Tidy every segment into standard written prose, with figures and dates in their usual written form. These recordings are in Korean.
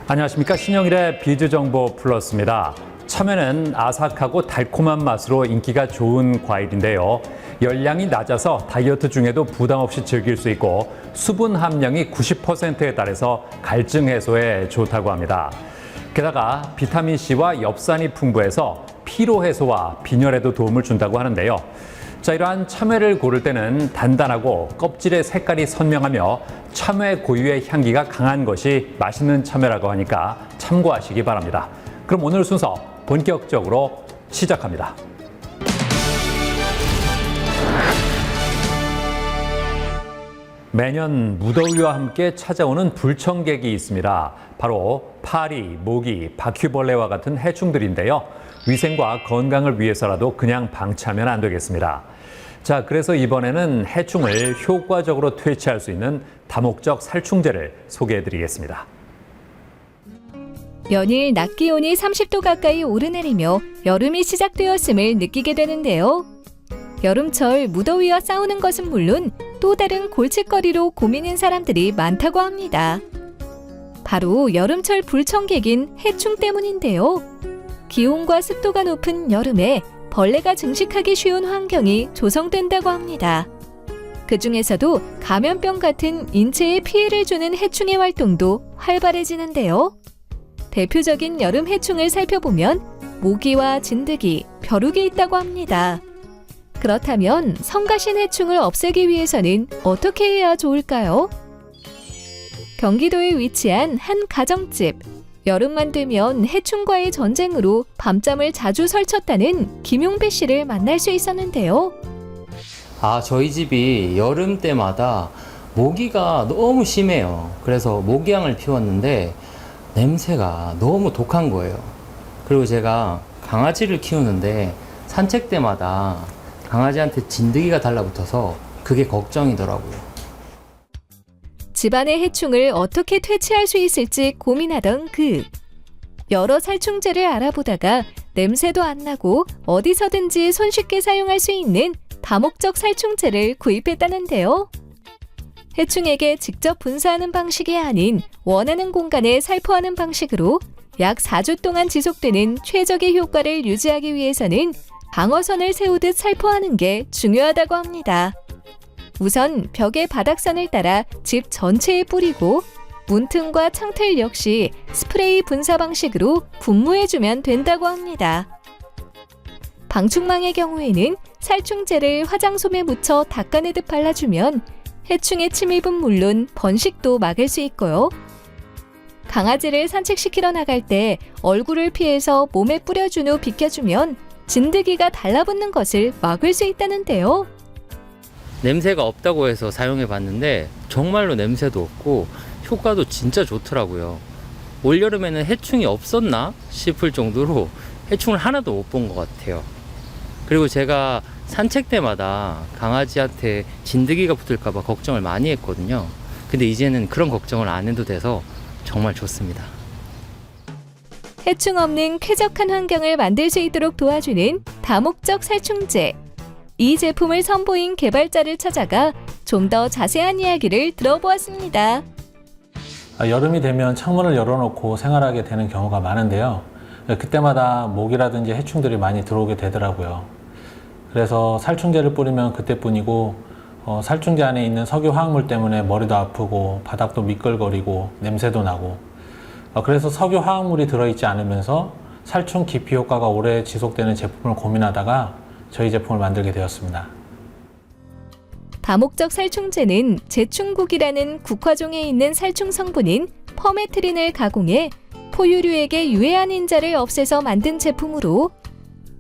안녕하십니까. 신영일의 비즈정보 플러스입니다. 참외는 아삭하고 달콤한 맛으로 인기가 좋은 과일인데요. 열량이 낮아서 다이어트 중에도 부담 없이 즐길 수 있고 수분 함량이 90%에 달해서 갈증 해소에 좋다고 합니다. 게다가 비타민C와 엽산이 풍부해서 피로 해소와 빈혈에도 도움을 준다고 하는데요. 자, 이러한 참외를 고를 때는 단단하고 껍질의 색깔이 선명하며 참외 고유의 향기가 강한 것이 맛있는 참외라고 하니까 참고하시기 바랍니다. 그럼 오늘 순서 본격적으로 시작합니다. 매년 무더위와 함께 찾아오는 불청객이 있습니다. 바로 파리, 모기, 바퀴벌레와 같은 해충들인데요. 위생과 건강을 위해서라도 그냥 방치하면 안 되겠습니다. 자, 그래서 이번에는 해충을 효과적으로 퇴치할 수 있는 다목적 살충제를 소개해드리겠습니다. 연일 낮 기온이 30도 가까이 오르내리며 여름이 시작되었음을 느끼게 되는데요. 여름철 무더위와 싸우는 것은 물론 또 다른 골칫거리로 고민인 사람들이 많다고 합니다. 바로 여름철 불청객인 해충 때문인데요. 기온과 습도가 높은 여름에 벌레가 증식하기 쉬운 환경이 조성된다고 합니다. 그 중에서도 감염병 같은 인체에 피해를 주는 해충의 활동도 활발해지는데요. 대표적인 여름 해충을 살펴보면 모기와 진드기, 벼룩이 있다고 합니다. 그렇다면 성가신 해충을 없애기 위해서는 어떻게 해야 좋을까요? 경기도에 위치한 한 가정집. 여름만 되면 해충과의 전쟁으로 밤잠을 자주 설쳤다는 김용배 씨를 만날 수 있었는데요. 저희 집이 여름 때마다 모기가 너무 심해요. 그래서 모기향을 피웠는데 냄새가 너무 독한 거예요. 그리고 제가 강아지를 키우는데 산책 때마다 강아지한테 진드기가 달라붙어서 그게 걱정이더라고요. 집안의 해충을 어떻게 퇴치할 수 있을지 고민하던 여러 살충제를 알아보다가 냄새도 안 나고 어디서든지 손쉽게 사용할 수 있는 다목적 살충제를 구입했다는데요. 해충에게 직접 분사하는 방식이 아닌 원하는 공간에 살포하는 방식으로 약 4주 동안 지속되는 최적의 효과를 유지하기 위해서는 방어선을 세우듯 살포하는 게 중요하다고 합니다. 우선 벽의 바닥선을 따라 집 전체에 뿌리고 문틈과 창틀 역시 스프레이 분사 방식으로 분무해주면 된다고 합니다. 방충망의 경우에는 살충제를 화장솜에 묻혀 닦아내듯 발라주면 해충의 침입은 물론 번식도 막을 수 있고요. 강아지를 산책시키러 나갈 때 얼굴을 피해서 몸에 뿌려준 후 비켜주면 진드기가 달라붙는 것을 막을 수 있다는데요. 냄새가 없다고 해서 사용해 봤는데 정말로 냄새도 없고 효과도 진짜 좋더라고요. 올여름에는 해충이 없었나 싶을 정도로 해충을 하나도 못 본 것 같아요. 그리고 제가 산책 때마다 강아지한테 진드기가 붙을까 봐 걱정을 많이 했거든요. 근데 이제는 그런 걱정을 안 해도 돼서 정말 좋습니다. 해충 없는 쾌적한 환경을 만들 수 있도록 도와주는 다목적 살충제. 이 제품을 선보인 개발자를 찾아가 좀 더 자세한 이야기를 들어보았습니다. 여름이 되면 창문을 열어놓고 생활하게 되는 경우가 많은데요. 그때마다 모기라든지 해충들이 많이 들어오게 되더라고요. 그래서 살충제를 뿌리면 그때뿐이고 살충제 안에 있는 석유 화학물 때문에 머리도 아프고 바닥도 미끌거리고 냄새도 나고 그래서 석유 화학물이 들어있지 않으면서 살충 기피 효과가 오래 지속되는 제품을 고민하다가 저희 제품을 만들게 되었습니다. 다목적 살충제는 제충국이라는 국화종에 있는 살충 성분인 퍼메트린을 가공해 포유류에게 유해한 인자를 없애서 만든 제품으로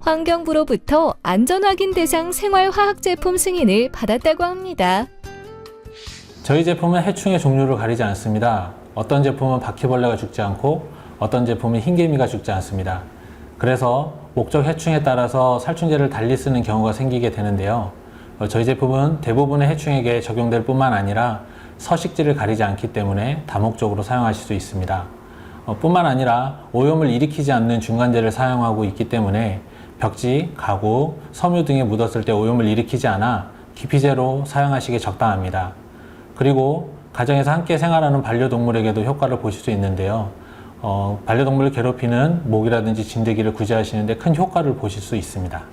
환경부로부터 안전확인 대상 생활화학제품 승인을 받았다고 합니다. 저희 제품은 해충의 종류를 가리지 않습니다. 어떤 제품은 바퀴벌레가 죽지 않고 어떤 제품은 흰개미가 죽지 않습니다. 그래서 목적 해충에 따라서 살충제를 달리 쓰는 경우가 생기게 되는데요. 저희 제품은 대부분의 해충에게 적용될 뿐만 아니라 서식지를 가리지 않기 때문에 다목적으로 사용하실 수 있습니다. 뿐만 아니라 오염을 일으키지 않는 중간재를 사용하고 있기 때문에 벽지, 가구, 섬유 등에 묻었을 때 오염을 일으키지 않아 기피제로 사용하시기 적당합니다. 그리고 가정에서 함께 생활하는 반려동물에게도 효과를 보실 수 있는데요. 반려동물을 괴롭히는 모기라든지 진드기를 구제하시는 데 큰 효과를 보실 수 있습니다.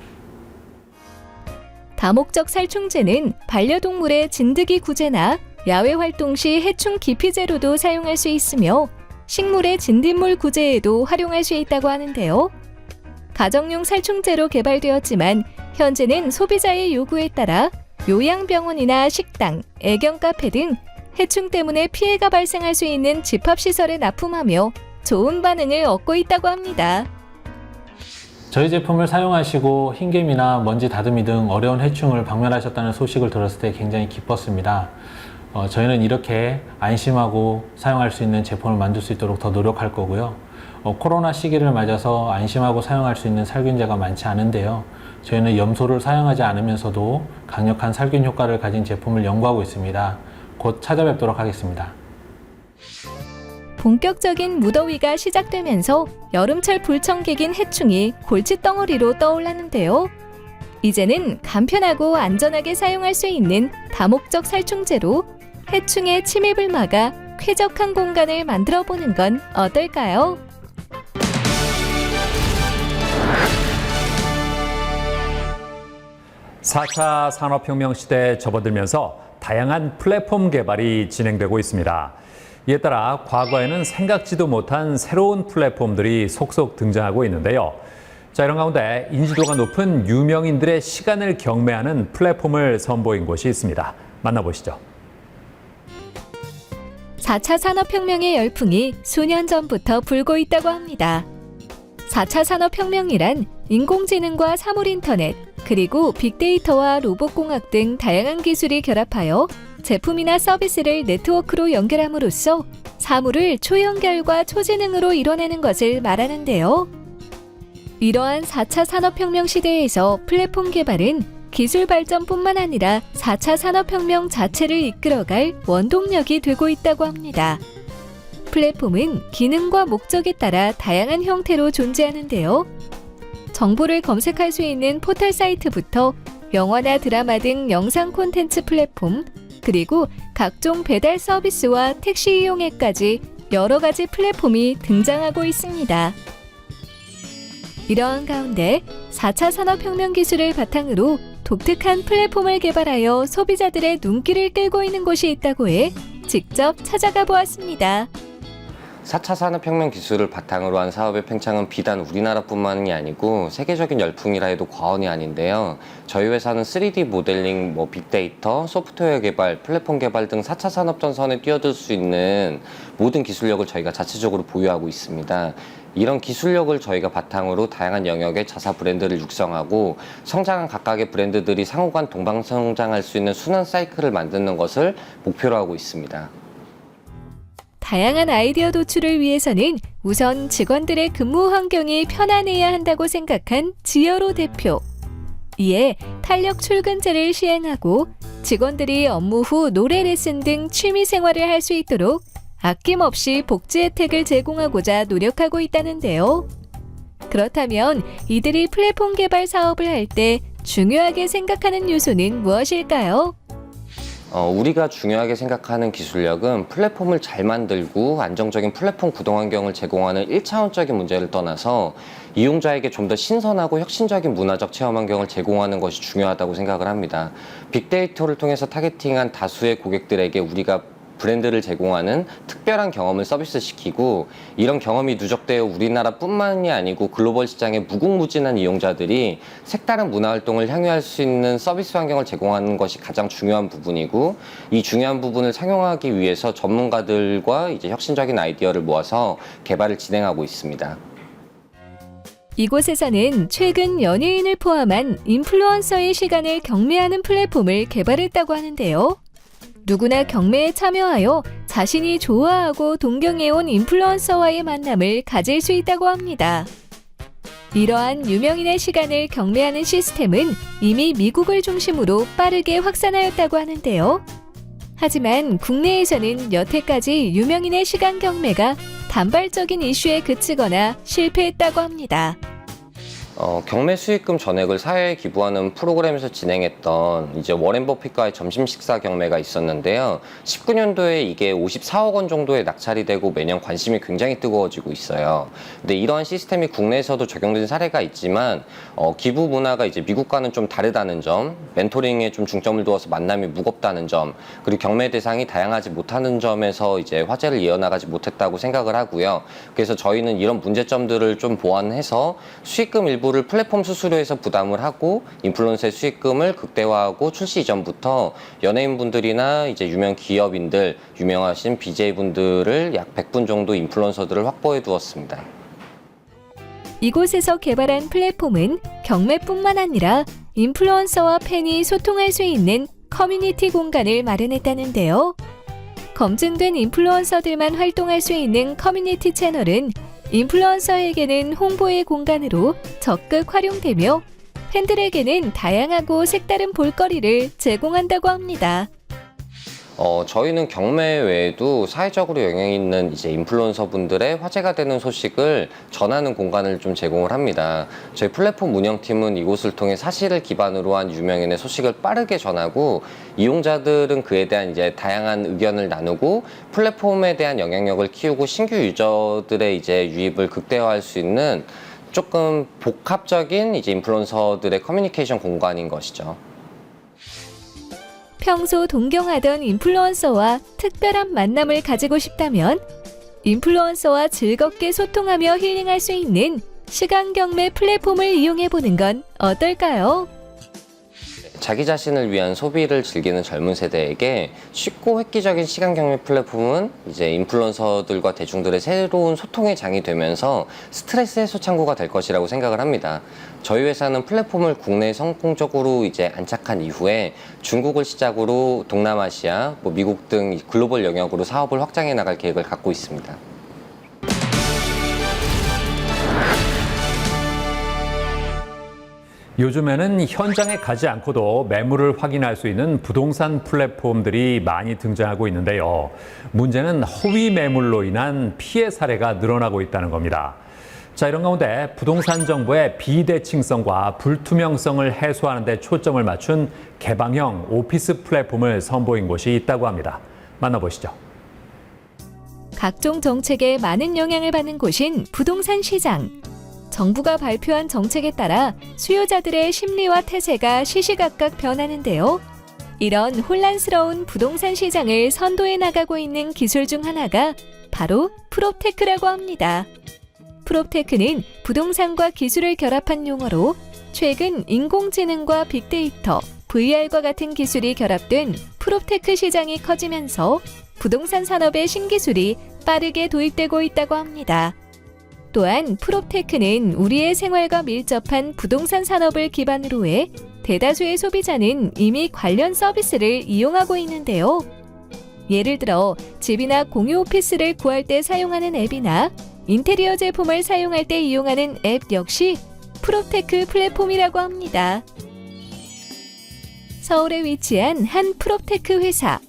다목적 살충제는 반려동물의 진드기 구제나 야외 활동 시 해충 기피제로도 사용할 수 있으며 식물의 진딧물 구제에도 활용할 수 있다고 하는데요. 가정용 살충제로 개발되었지만 현재는 소비자의 요구에 따라 요양병원이나 식당, 애견 카페 등 해충 때문에 피해가 발생할 수 있는 집합시설에 납품하며 좋은 반응을 얻고 있다고 합니다. 저희 제품을 사용하시고 흰개미나 먼지 다듬이 등 어려운 해충을 박멸하셨다는 소식을 들었을 때 굉장히 기뻤습니다. 저희는 이렇게 안심하고 사용할 수 있는 제품을 만들 수 있도록 더 노력할 거고요. 코로나 시기를 맞아서 안심하고 사용할 수 있는 살균제가 많지 않은데요. 저희는 염소를 사용하지 않으면서도 강력한 살균 효과를 가진 제품을 연구하고 있습니다. 곧 찾아뵙도록 하겠습니다. 본격적인 무더위가 시작되면서 여름철 불청객인 해충이 골칫덩어리로 떠올랐는데요. 이제는 간편하고 안전하게 사용할 수 있는 다목적 살충제로 해충의 침입을 막아 쾌적한 공간을 만들어 보는 건 어떨까요? (4차) 산업혁명 시대에 접어들면서 다양한 플랫폼 개발이 진행되고 있습니다. 이에 따라 과거에는 생각지도 못한 새로운 플랫폼들이 속속 등장하고 있는데요. 자, 이런 가운데 인지도가 높은 유명인들의 시간을 경매하는 플랫폼을 선보인 곳이 있습니다. 만나보시죠. 4차 산업혁명의 열풍이 수년 전부터 불고 있다고 합니다. 4차 산업혁명이란 인공지능과 사물인터넷, 그리고 빅데이터와 로봇공학 등 다양한 기술이 결합하여 제품이나 서비스를 네트워크로 연결함으로써 사물을 초연결과 초지능으로 이뤄내는 것을 말하는데요. 이러한 4차 산업혁명 시대에서 플랫폼 개발은 기술 발전뿐만 아니라 4차 산업혁명 자체를 이끌어갈 원동력이 되고 있다고 합니다. 플랫폼은 기능과 목적에 따라 다양한 형태로 존재하는데요. 정보를 검색할 수 있는 포털 사이트부터 영화나 드라마 등 영상 콘텐츠 플랫폼, 그리고 각종 배달 서비스와 택시 이용앱까지 여러 가지 플랫폼이 등장하고 있습니다. 이러한 가운데 4차 산업혁명 기술을 바탕으로 독특한 플랫폼을 개발하여 소비자들의 눈길을 끌고 있는 곳이 있다고 해 직접 찾아가 보았습니다. 4차 산업혁명 기술을 바탕으로 한 사업의 팽창은 비단 우리나라뿐만이 아니고 세계적인 열풍이라 해도 과언이 아닌데요. 저희 회사는 3D 모델링, 빅데이터, 소프트웨어 개발, 플랫폼 개발 등 4차 산업 전선에 뛰어들 수 있는 모든 기술력을 저희가 자체적으로 보유하고 있습니다. 이런 기술력을 저희가 바탕으로 다양한 영역의 자사 브랜드를 육성하고 성장한 각각의 브랜드들이 상호간 동방성장할 수 있는 순환 사이클을 만드는 것을 목표로 하고 있습니다. 다양한 아이디어 도출을 위해서는 우선 직원들의 근무 환경이 편안해야 한다고 생각한 지여로 대표. 이에 탄력 출근제를 시행하고 직원들이 업무 후 노래 레슨 등 취미 생활을 할 수 있도록 아낌없이 복지 혜택을 제공하고자 노력하고 있다는데요. 그렇다면 이들이 플랫폼 개발 사업을 할 때 중요하게 생각하는 요소는 무엇일까요? 우리가 중요하게 생각하는 기술력은 플랫폼을 잘 만들고 안정적인 플랫폼 구동 환경을 제공하는 1차원적인 문제를 떠나서 이용자에게 좀 더 신선하고 혁신적인 문화적 체험 환경을 제공하는 것이 중요하다고 생각을 합니다. 빅데이터를 통해서 타겟팅한 다수의 고객들에게 우리가 브랜드를 제공하는 특별한 경험을 서비스시키고 이런 경험이 누적되어 우리나라뿐만이 아니고 글로벌 시장의 무궁무진한 이용자들이 색다른 문화활동을 향유할 수 있는 서비스 환경을 제공하는 것이 가장 중요한 부분이고 이 중요한 부분을 상용하기 위해서 전문가들과 혁신적인 아이디어를 모아서 개발을 진행하고 있습니다. 이곳에서는 최근 연예인을 포함한 인플루언서의 시간을 경매하는 플랫폼을 개발했다고 하는데요. 누구나 경매에 참여하여 자신이 좋아하고 동경해온 인플루언서와의 만남을 가질 수 있다고 합니다. 이러한 유명인의 시간을 경매하는 시스템은 이미 미국을 중심으로 빠르게 확산하였다고 하는데요. 하지만 국내에서는 여태까지 유명인의 시간 경매가 단발적인 이슈에 그치거나 실패했다고 합니다. 경매 수익금 전액을 사회에 기부하는 프로그램에서 진행했던 이제 워렌 버핏과의 점심 식사 경매가 있었는데요. 19년도에 이게 54억 원 정도의 낙찰이 되고 매년 관심이 굉장히 뜨거워지고 있어요. 근데 이러한 시스템이 국내에서도 적용된 사례가 있지만 기부 문화가 이제 미국과는 좀 다르다는 점, 멘토링에 좀 중점을 두어서 만남이 무겁다는 점, 그리고 경매 대상이 다양하지 못하는 점에서 이제 화제를 이어나가지 못했다고 생각을 하고요. 그래서 저희는 이런 문제점들을 좀 보완해서 수익금 일부를 플랫폼 수수료에서 부담을 하고 인플루언서의 수익금을 극대화하고 출시 이전부터 연예인분들이나 이제 유명 기업인들, 유명하신 BJ분들을 약 100분 정도 인플루언서들을 확보해 두었습니다. 이곳에서 개발한 플랫폼은 경매뿐만 아니라 인플루언서와 팬이 소통할 수 있는 커뮤니티 공간을 마련했다는데요. 검증된 인플루언서들만 활동할 수 있는 커뮤니티 채널은 인플루언서에게는 홍보의 공간으로 적극 활용되며 팬들에게는 다양하고 색다른 볼거리를 제공한다고 합니다. 저희는 경매 외에도 사회적으로 영향 있는 이제 인플루언서 분들의 화제가 되는 소식을 전하는 공간을 좀 제공을 합니다. 저희 플랫폼 운영팀은 이곳을 통해 사실을 기반으로 한 유명인의 소식을 빠르게 전하고 이용자들은 그에 대한 이제 다양한 의견을 나누고 플랫폼에 대한 영향력을 키우고 신규 유저들의 이제 유입을 극대화할 수 있는 조금 복합적인 이제 인플루언서들의 커뮤니케이션 공간인 것이죠. 평소 동경하던 인플루언서와 특별한 만남을 가지고 싶다면 인플루언서와 즐겁게 소통하며 힐링할 수 있는 시간 경매 플랫폼을 이용해 보는 건 어떨까요? 자기 자신을 위한 소비를 즐기는 젊은 세대에게 쉽고 획기적인 시간 경매 플랫폼은 이제 인플루언서들과 대중들의 새로운 소통의 장이 되면서 스트레스 해소 창구가 될 것이라고 생각을 합니다. 저희 회사는 플랫폼을 국내에 성공적으로 이제 안착한 이후에 중국을 시작으로 동남아시아, 미국 등 글로벌 영역으로 사업을 확장해 나갈 계획을 갖고 있습니다. 요즘에는 현장에 가지 않고도 매물을 확인할 수 있는 부동산 플랫폼들이 많이 등장하고 있는데요. 문제는 허위 매물로 인한 피해 사례가 늘어나고 있다는 겁니다. 자, 이런 가운데 부동산 정보의 비대칭성과 불투명성을 해소하는 데 초점을 맞춘 개방형 오피스 플랫폼을 선보인 곳이 있다고 합니다. 만나보시죠. 각종 정책에 많은 영향을 받는 곳인 부동산 시장. 정부가 발표한 정책에 따라 수요자들의 심리와 태세가 시시각각 변하는데요. 이런 혼란스러운 부동산 시장을 선도해 나가고 있는 기술 중 하나가 바로 프롭테크라고 합니다. 프롭테크는 부동산과 기술을 결합한 용어로 최근 인공지능과 빅데이터, VR과 같은 기술이 결합된 프롭테크 시장이 커지면서 부동산 산업의 신기술이 빠르게 도입되고 있다고 합니다. 또한 프롭테크는 우리의 생활과 밀접한 부동산 산업을 기반으로 해 대다수의 소비자는 이미 관련 서비스를 이용하고 있는데요. 예를 들어 집이나 공유 오피스를 구할 때 사용하는 앱이나 인테리어 제품을 사용할 때 이용하는 앱 역시 프롭테크 플랫폼이라고 합니다. 서울에 위치한 한 프롭테크 회사.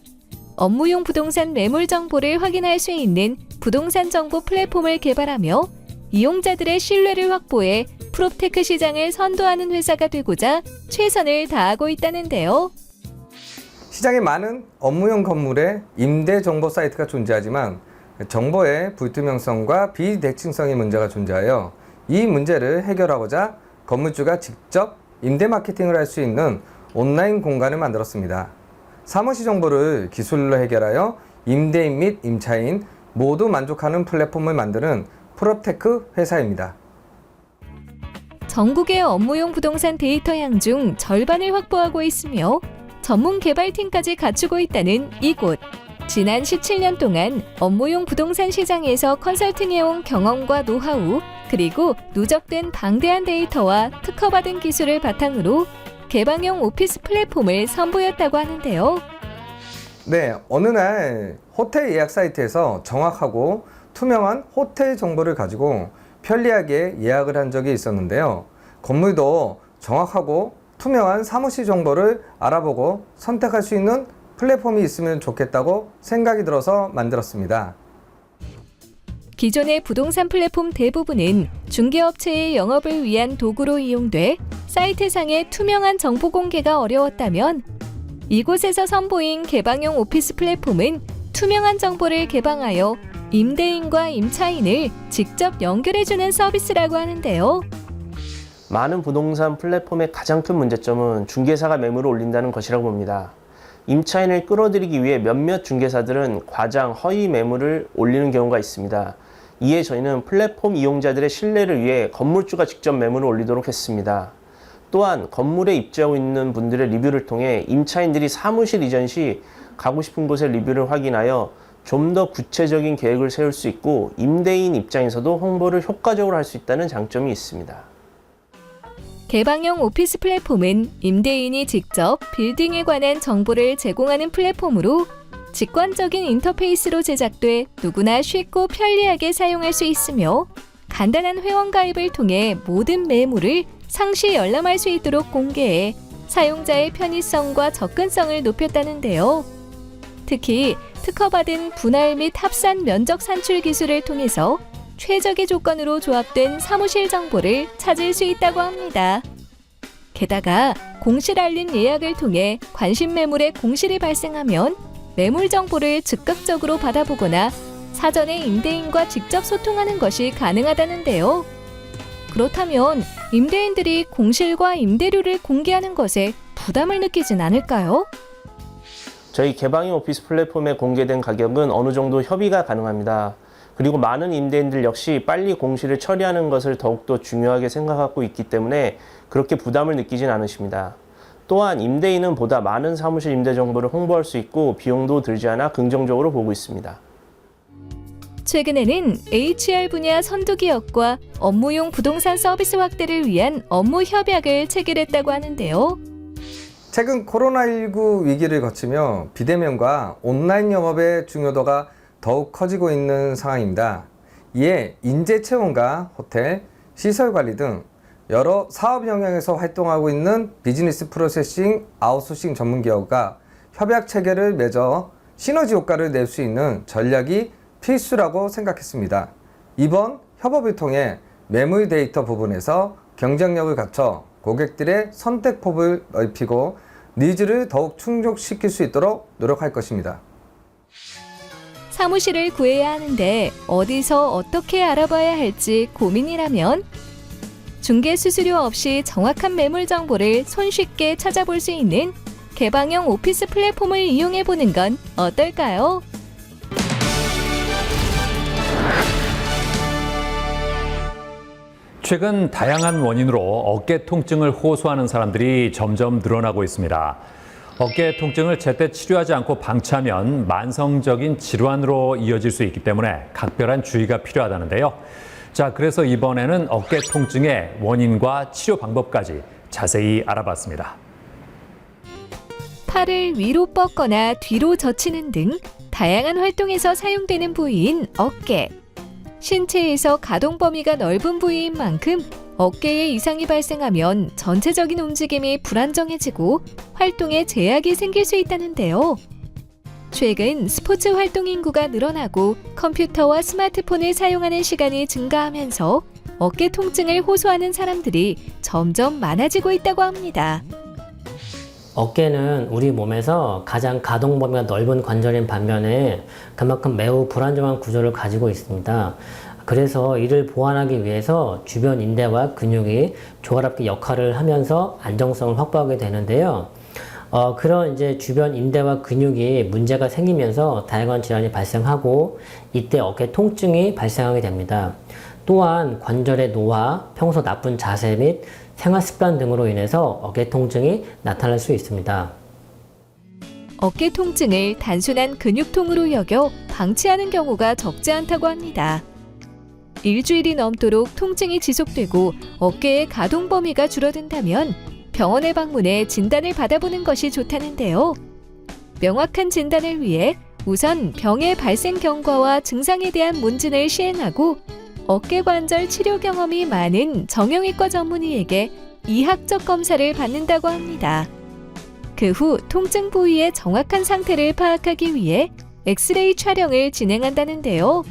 업무용 부동산 매물 정보를 확인할 수 있는 부동산 정보 플랫폼을 개발하며 이용자들의 신뢰를 확보해 프롭테크 시장을 선도하는 회사가 되고자 최선을 다하고 있다는데요. 시장에 많은 업무용 건물의 임대 정보 사이트가 존재하지만 정보의 불투명성과 비대칭성의 문제가 존재하여 이 문제를 해결하고자 건물주가 직접 임대 마케팅을 할 수 있는 온라인 공간을 만들었습니다. 사무실 정보를 기술로 해결하여 임대인 및 임차인 모두 만족하는 플랫폼을 만드는 프롭테크 회사입니다. 전국의 업무용 부동산 데이터 양 중 절반을 확보하고 있으며 전문 개발팀까지 갖추고 있다는 이곳. 지난 17년 동안 업무용 부동산 시장에서 컨설팅해온 경험과 노하우, 그리고 누적된 방대한 데이터와 특허받은 기술을 바탕으로 개방형 오피스 플랫폼을 선보였다고 하는데요. 네, 어느 날 호텔 예약 사이트에서 정확하고 투명한 호텔 정보를 가지고 편리하게 예약을 한 적이 있었는데요. 건물도 정확하고 투명한 사무실 정보를 알아보고 선택할 수 있는 플랫폼이 있으면 좋겠다고 생각이 들어서 만들었습니다. 기존의 부동산 플랫폼 대부분은 중개업체의 영업을 위한 도구로 이용돼 사이트상의 투명한 정보 공개가 어려웠다면 이곳에서 선보인 개방형 오피스 플랫폼은 투명한 정보를 개방하여 임대인과 임차인을 직접 연결해주는 서비스라고 하는데요. 많은 부동산 플랫폼의 가장 큰 문제점은 중개사가 매물을 올린다는 것이라고 봅니다. 임차인을 끌어들이기 위해 몇몇 중개사들은 과장, 허위 매물을 올리는 경우가 있습니다. 이에 저희는 플랫폼 이용자들의 신뢰를 위해 건물주가 직접 매물을 올리도록 했습니다. 또한 건물에 입주하고 있는 분들의 리뷰를 통해 임차인들이 사무실 이전 시 가고 싶은 곳의 리뷰를 확인하여 좀 더 구체적인 계획을 세울 수 있고 임대인 입장에서도 홍보를 효과적으로 할 수 있다는 장점이 있습니다. 개방형 오피스 플랫폼은 임대인이 직접 빌딩에 관한 정보를 제공하는 플랫폼으로 직관적인 인터페이스로 제작돼 누구나 쉽고 편리하게 사용할 수 있으며 간단한 회원 가입을 통해 모든 매물을 상시 열람할 수 있도록 공개해 사용자의 편의성과 접근성을 높였다는데요. 특히 특허받은 분할 및 합산 면적 산출 기술을 통해서 최적의 조건으로 조합된 사무실 정보를 찾을 수 있다고 합니다. 게다가 공실 알림 예약을 통해 관심 매물에 공실이 발생하면 매물 정보를 즉각적으로 받아보거나 사전에 임대인과 직접 소통하는 것이 가능하다는데요. 그렇다면 임대인들이 공실과 임대료를 공개하는 것에 부담을 느끼진 않을까요? 저희 개방형 오피스 플랫폼에 공개된 가격은 어느 정도 협의가 가능합니다. 그리고 많은 임대인들 역시 빨리 공실을 처리하는 것을 더욱더 중요하게 생각하고 있기 때문에 그렇게 부담을 느끼진 않으십니다. 또한 임대인은 보다 많은 사무실 임대 정보를 홍보할 수 있고 비용도 들지 않아 긍정적으로 보고 있습니다. 최근에는 HR 분야 선두기업과 업무용 부동산 서비스 확대를 위한 업무 협약을 체결했다고 하는데요. 최근 코로나19 위기를 거치며 비대면과 온라인 영업의 중요도가 더욱 커지고 있는 상황입니다. 이에 인재 채용과 호텔, 시설 관리 등 여러 사업 영역에서 활동하고 있는 비즈니스 프로세싱 아웃소싱 전문 기업과 협약 체결을 맺어 시너지 효과를 낼 수 있는 전략이 필수라고 생각했습니다. 이번 협업을 통해 매물 데이터 부분에서 경쟁력을 갖춰 고객들의 선택폭을 넓히고 니즈를 더욱 충족시킬 수 있도록 노력할 것입니다. 사무실을 구해야 하는데 어디서 어떻게 알아봐야 할지 고민이라면 중개 수수료 없이 정확한 매물 정보를 손쉽게 찾아볼 수 있는 개방형 오피스 플랫폼을 이용해 보는 건 어떨까요? 최근 다양한 원인으로 어깨 통증을 호소하는 사람들이 점점 늘어나고 있습니다. 어깨 통증을 제때 치료하지 않고 방치하면 만성적인 질환으로 이어질 수 있기 때문에 각별한 주의가 필요하다는데요. 자, 그래서 이번에는 어깨 통증의 원인과 치료 방법까지 자세히 알아봤습니다. 팔을 위로 뻗거나 뒤로 젖히는 등 다양한 활동에서 사용되는 부위인 어깨. 신체에서 가동 범위가 넓은 부위인 만큼 어깨에 이상이 발생하면 전체적인 움직임이 불안정해지고 활동에 제약이 생길 수 있다는데요. 최근 스포츠 활동 인구가 늘어나고 컴퓨터와 스마트폰을 사용하는 시간이 증가하면서 어깨 통증을 호소하는 사람들이 점점 많아지고 있다고 합니다. 어깨는 우리 몸에서 가장 가동 범위가 넓은 관절인 반면에 그만큼 매우 불안정한 구조를 가지고 있습니다. 그래서 이를 보완하기 위해서 주변 인대와 근육이 조화롭게 역할을 하면서 안정성을 확보하게 되는데요. 그런 이제 주변 인대와 근육이 문제가 생기면서 다양한 질환이 발생하고 이때 어깨 통증이 발생하게 됩니다. 또한 관절의 노화, 평소 나쁜 자세 및 생활 습관 등으로 인해서 어깨 통증이 나타날 수 있습니다. 어깨 통증을 단순한 근육통으로 여겨 방치하는 경우가 적지 않다고 합니다. 일주일이 넘도록 통증이 지속되고 어깨의 가동 범위가 줄어든다면 병원에 방문해 진단을 받아보는 것이 좋다는데요. 명확한 진단을 위해 우선 병의 발생 경과와 증상에 대한 문진을 시행하고 어깨관절 치료 경험이 많은 정형외과 전문의에게 이학적 검사를 받는다고 합니다. 그 후 통증 부위의 정확한 상태를 파악하기 위해 엑스레이 촬영을 진행한다는데요.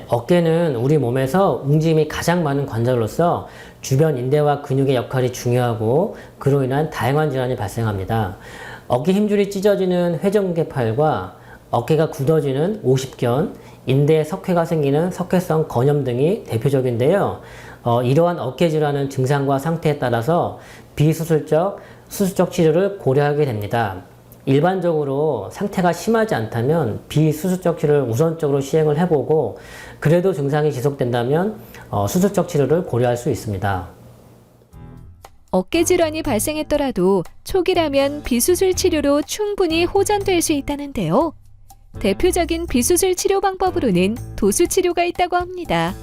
어깨는 우리 몸에서 움직임이 가장 많은 관절로서 주변 인대와 근육의 역할이 중요하고 그로 인한 다양한 질환이 발생합니다. 어깨 힘줄이 찢어지는 회전근개파열과 어깨가 굳어지는 오십견, 인대에 석회가 생기는 석회성 건염 등이 대표적인데요. 이러한 어깨 질환은 증상과 상태에 따라서 비수술적, 수술적 치료를 고려하게 됩니다. 일반적으로 상태가 심하지 않다면 비수술적 치료를 우선적으로 시행을 해보고 그래도 증상이 지속된다면 수술적 치료를 고려할 수 있습니다. 어깨 질환이 발생했더라도 초기라면 비수술 치료로 충분히 호전될 수 있다는데요. 대표적인 비수술 치료 방법으로는 도수 치료가 있다고 합니다.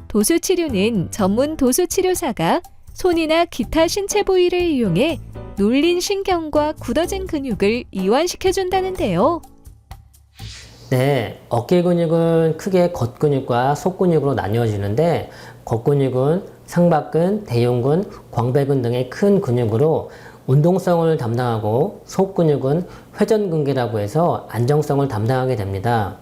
도수 치료는 전문 도수 치료사가 손이나 기타 신체 부위를 이용해 눌린 신경과 굳어진 근육을 이완시켜 준다는데요. 네, 어깨 근육은 크게 겉근육과 속근육으로 나뉘어지는데 겉근육은 상박근, 대흉근, 광배근 등의 큰 근육으로 운동성을 담당하고 속근육은 회전근개라고 해서 안정성을 담당하게 됩니다.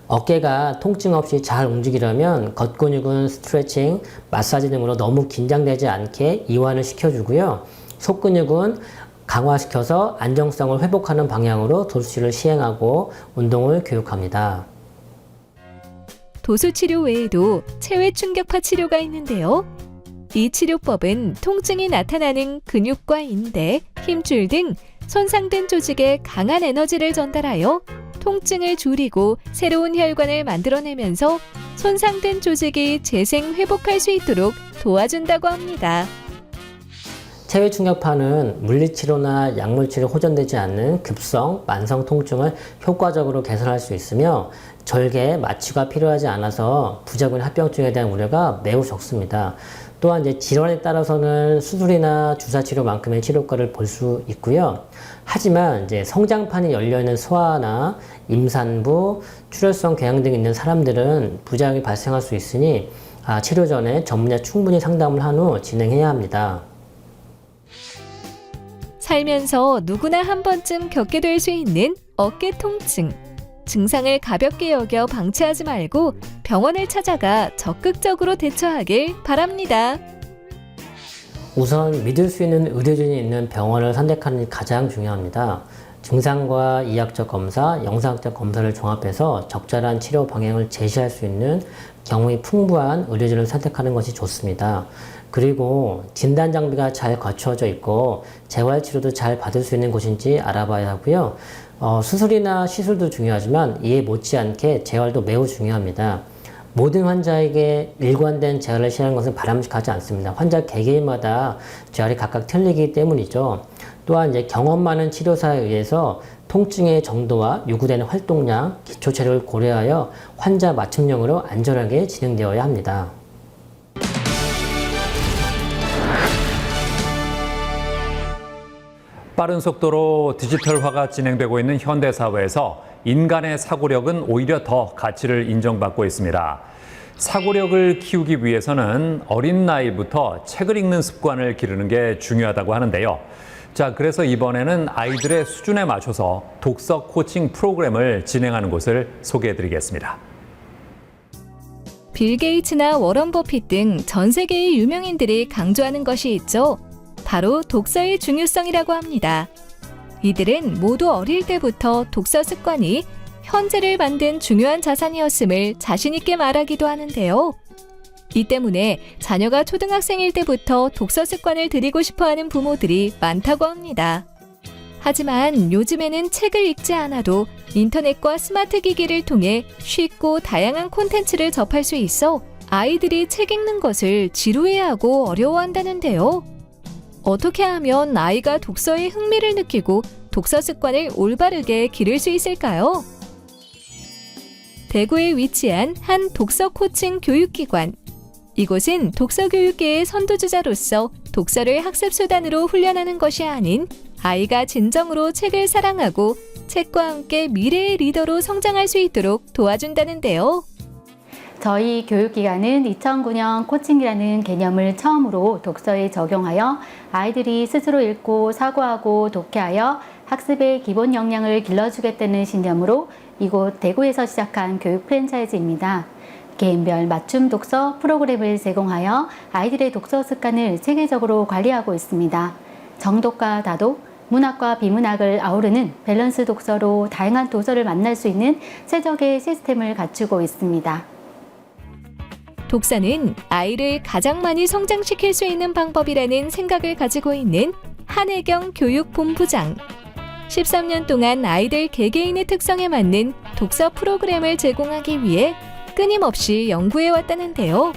어깨가 통증 없이 잘 움직이려면 겉근육은 스트레칭, 마사지 등으로 너무 긴장되지 않게 이완을 시켜주고요. 속근육은 강화시켜서 안정성을 회복하는 방향으로 도수치료를 시행하고 운동을 교육합니다. 도수치료 외에도 체외 충격파 치료가 있는데요. 이 치료법은 통증이 나타나는 근육과 인대, 힘줄 등 손상된 조직에 강한 에너지를 전달하여 통증을 줄이고 새로운 혈관을 만들어내면서 손상된 조직이 재생 회복할 수 있도록 도와준다고 합니다. 체외 충격파는 물리치료나 약물치료 호전되지 않는 급성, 만성 통증을 효과적으로 개선할 수 있으며 절개, 마취가 필요하지 않아서 부작용 합병증에 대한 우려가 매우 적습니다. 또한 질환에 따라서는 수술이나 주사치료만큼의 치료과를 볼 수 있고요. 하지만 성장판이 열려있는 소아나 임산부, 출혈성 궤양 등이 있는 사람들은 부작용이 발생할 수 있으니 치료 전에 전문의와 충분히 상담을 한 후 진행해야 합니다. 살면서 누구나 한 번쯤 겪게 될 수 있는 어깨 통증. 증상을 가볍게 여겨 방치하지 말고 병원을 찾아가 적극적으로 대처하길 바랍니다. 우선 믿을 수 있는 의료진이 있는 병원을 선택하는 게 가장 중요합니다. 증상과 이학적 검사, 영상학적 검사를 종합해서 적절한 치료 방향을 제시할 수 있는 경험이 풍부한 의료진을 선택하는 것이 좋습니다. 그리고 진단 장비가 잘 갖추어져 있고 재활치료도 잘 받을 수 있는 곳인지 알아봐야 하고요. 수술이나 시술도 중요하지만 이에 못지않게 재활도 매우 중요합니다. 모든 환자에게 일관된 재활을 시행하는 것은 바람직하지 않습니다. 환자 개개인마다 재활이 각각 틀리기 때문이죠. 또한 경험 많은 치료사에 의해서 통증의 정도와 요구되는 활동량, 기초체력을 고려하여 환자 맞춤형으로 안전하게 진행되어야 합니다. 빠른 속도로 디지털화가 진행되고 있는 현대사회에서 인간의 사고력은 오히려 더 가치를 인정받고 있습니다. 사고력을 키우기 위해서는 어린 나이부터 책을 읽는 습관을 기르는 게 중요하다고 하는데요. 자, 그래서 이번에는 아이들의 수준에 맞춰서 독서 코칭 프로그램을 진행하는 곳을 소개해드리겠습니다. 빌 게이츠나 워런 버핏 등 전 세계의 유명인들이 강조하는 것이 있죠. 바로 독서의 중요성이라고 합니다. 이들은 모두 어릴 때부터 독서 습관이 현재를 만든 중요한 자산이었음을 자신 있게 말하기도 하는데요. 이 때문에 자녀가 초등학생일 때부터 독서 습관을 들이고 싶어하는 부모들이 많다고 합니다. 하지만 요즘에는 책을 읽지 않아도 인터넷과 스마트 기기를 통해 쉽고 다양한 콘텐츠를 접할 수 있어 아이들이 책 읽는 것을 지루해하고 어려워한다는데요. 어떻게 하면 아이가 독서에 흥미를 느끼고 독서 습관을 올바르게 기를 수 있을까요? 대구에 위치한 한 독서 코칭 교육기관. 이곳은 독서 교육계의 선두주자로서 독서를 학습 수단으로 훈련하는 것이 아닌 아이가 진정으로 책을 사랑하고 책과 함께 미래의 리더로 성장할 수 있도록 도와준다는데요. 저희 교육기관은 2009년 코칭이라는 개념을 처음으로 독서에 적용하여 아이들이 스스로 읽고 사고하고 독해하여 학습의 기본 역량을 길러주겠다는 신념으로 이곳 대구에서 시작한 교육 프랜차이즈입니다. 개인별 맞춤 독서 프로그램을 제공하여 아이들의 독서 습관을 체계적으로 관리하고 있습니다. 정독과 다독, 문학과 비문학을 아우르는 밸런스 독서로 다양한 도서를 만날 수 있는 최적의 시스템을 갖추고 있습니다. 독서는 아이를 가장 많이 성장시킬 수 있는 방법이라는 생각을 가지고 있는 한혜경 교육본부장. 13년 동안 아이들 개개인의 특성에 맞는 독서 프로그램을 제공하기 위해 끊임없이 연구해 왔다는데요.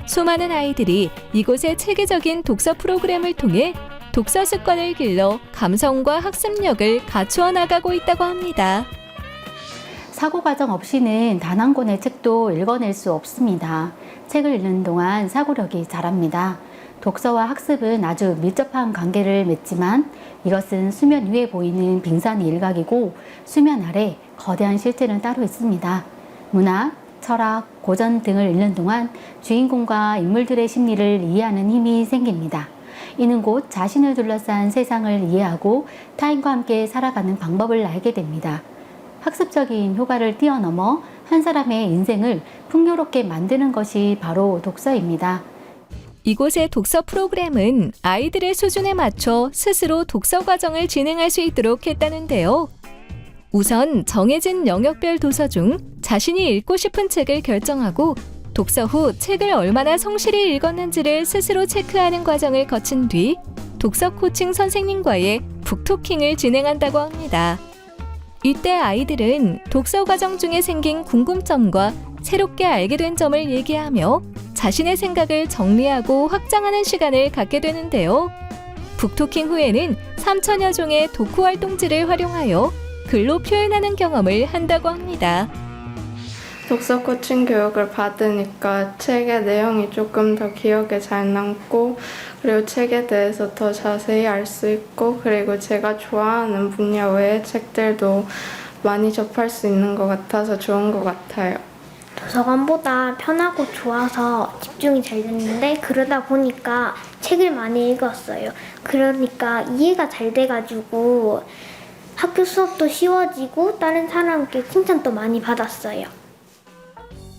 수많은 아이들이 이곳의 체계적인 독서 프로그램을 통해 독서 습관을 길러 감성과 학습력을 갖추어 나가고 있다고 합니다. 사고 과정 없이는 단 한 권의 책도 읽어낼 수 없습니다. 책을 읽는 동안 사고력이 자랍니다. 독서와 학습은 아주 밀접한 관계를 맺지만 이것은 수면 위에 보이는 빙산의 일각이고 수면 아래 거대한 실체는 따로 있습니다. 문학, 철학, 고전 등을 읽는 동안 주인공과 인물들의 심리를 이해하는 힘이 생깁니다. 이는 곧 자신을 둘러싼 세상을 이해하고 타인과 함께 살아가는 방법을 알게 됩니다. 학습적인 효과를 뛰어넘어 한 사람의 인생을 풍요롭게 만드는 것이 바로 독서입니다. 이곳의 독서 프로그램은 아이들의 수준에 맞춰 스스로 독서 과정을 진행할 수 있도록 했다는데요. 우선 정해진 영역별 도서 중 자신이 읽고 싶은 책을 결정하고 독서 후 책을 얼마나 성실히 읽었는지를 스스로 체크하는 과정을 거친 뒤 독서 코칭 선생님과의 북토킹을 진행한다고 합니다. 이때 아이들은 독서 과정 중에 생긴 궁금점과 새롭게 알게 된 점을 얘기하며 자신의 생각을 정리하고 확장하는 시간을 갖게 되는데요. 북토킹 후에는 3,000여 종의 독후 활동지를 활용하여 글로 표현하는 경험을 한다고 합니다. 독서 코칭 교육을 받으니까 책의 내용이 조금 더 기억에 잘 남고 그리고 책에 대해서 더 자세히 알 수 있고 그리고 제가 좋아하는 분야 외의 책들도 많이 접할 수 있는 것 같아서 좋은 것 같아요. 도서관보다 편하고 좋아서 집중이 잘 됐는데 그러다 보니까 책을 많이 읽었어요. 그러니까 이해가 잘 돼가지고 학교 수업도 쉬워지고 다른 사람께 칭찬도 많이 받았어요.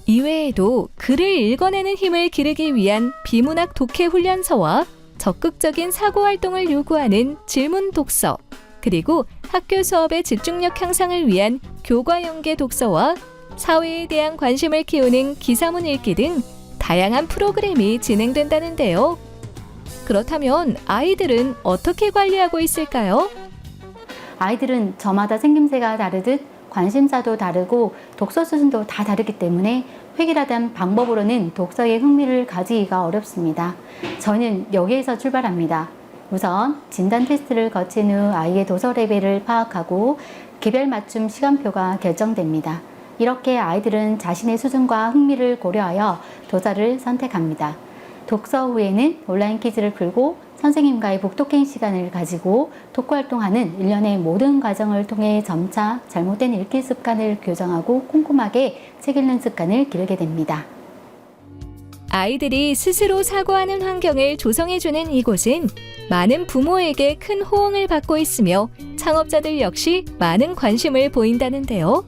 이외에도 글을 읽어내는 힘을 기르기 위한 비문학 독해 훈련서와 적극적인 사고 활동을 요구하는 질문 독서, 그리고 학교 수업의 집중력 향상을 위한 교과 연계 독서와 사회에 대한 관심을 키우는 기사문 읽기 등 다양한 프로그램이 진행된다는데요. 그렇다면 아이들은 어떻게 관리하고 있을까요? 아이들은 저마다 생김새가 다르듯 관심사도 다르고 독서 수준도 다 다르기 때문에 획일화된 방법으로는 독서에 흥미를 가지기가 어렵습니다. 저는 여기에서 출발합니다. 우선 진단 테스트를 거친 후 아이의 도서 레벨을 파악하고 개별 맞춤 시간표가 결정됩니다. 이렇게 아이들은 자신의 수준과 흥미를 고려하여 도서를 선택합니다. 독서 후에는 온라인 퀴즈를 풀고 선생님과의 북토킹 시간을 가지고 독후활동하는 일련의 모든 과정을 통해 점차 잘못된 읽기 습관을 교정하고 꼼꼼하게 책 읽는 습관을 기르게 됩니다. 아이들이 스스로 사고하는 환경을 조성해주는 이곳은 많은 부모에게 큰 호응을 받고 있으며 창업자들 역시 많은 관심을 보인다는데요.